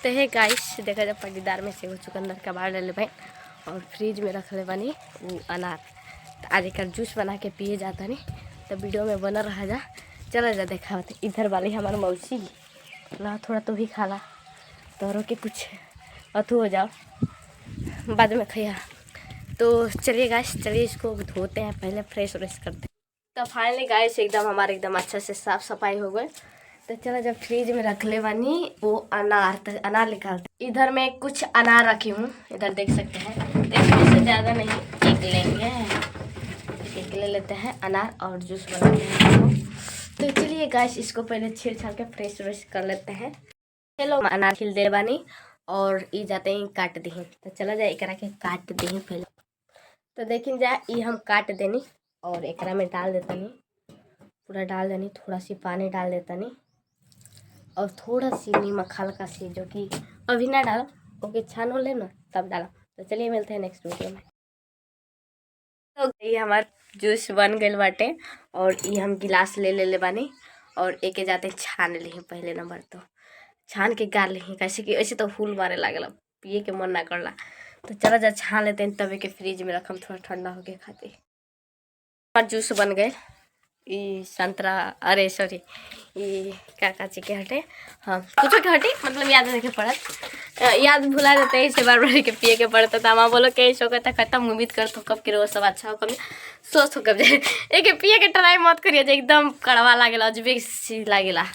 तो है गाइस, देखा जाए पटीदार में से हो चुकंदर का बाहर ले भाई और फ्रिज में रख ले बनी वो अनार। तो आज एक जूस बना के पिए जाता नहीं, तो वीडियो में बना रहा जा। चला जा देखा होते इधर वाली हमारे मौसी ला थोड़ा तो भी खा ला तोरों के कुछ अथू हो जाओ बाद में खैया। तो चलिए गाइस, चलिए इसको धोते हैं, पहले फ्रेश व्रेश करते हैं। तो फाइनली गाइस एकदम हमारे एकदम अच्छा से साफ सफाई हो गए। तो चलो जब फ्रिज में रख ले बनी वो अनार, तो अनार निकालते। इधर मैं कुछ अनार रखी हूँ, इधर देख सकते हैं। इसमें से ज़्यादा नहीं, एक लेंगे, एक ले लेते हैं अनार और जूस बनाते हैं। तो चलिए गाइस इसको पहले छील छाल के फ्रेश व्रेश कर लेते हैं। चलो अनार छिल दे बानी और ये जाते हैं काट दी। तो चला जाए एक के काट दी पहले। तो देखिन जाए ये हम काट देनी और एक में डाल देता नहीं, पूरा डाल देनी, थोड़ा सी पानी डाल देता नहीं और थोड़ा सी नमक हल्का सी, जो कि अभी ना डालो ओके छान हो ले ना तब डालो। तो चलिए मिलते हैं नेक्स्ट वीडियो में। तो ये हमारा जूस बन गए बाटे और ये हम गिलास ले बानी और एक जाते छान ली पहले नंबर। तो छान के गार ली, कैसे कि ऐसे तो फूल मारे लागल, पिए के मन ना करला। तो चला जा छान लेते हैं, तभी के फ्रिज में रखम थोड़ा ठंडा होके खाते। हमारा जूस बन गए। ये संतरा, अरे सॉरी ये क्या काची के हटे, हाँ कुछ के हटे, मतलब याद रखे पड़त, याद भुला देते हैं इसे बार बार के पिए के पड़ता था। माँ बोलो के शो कहता खत्म उम्मीद कर तो कब के रोज सब अच्छा हो, कब सोच हो कब जाए एक पिए के ट्राई मत करिए, एकदम कड़वा लागेला, अजबे सी लागेला।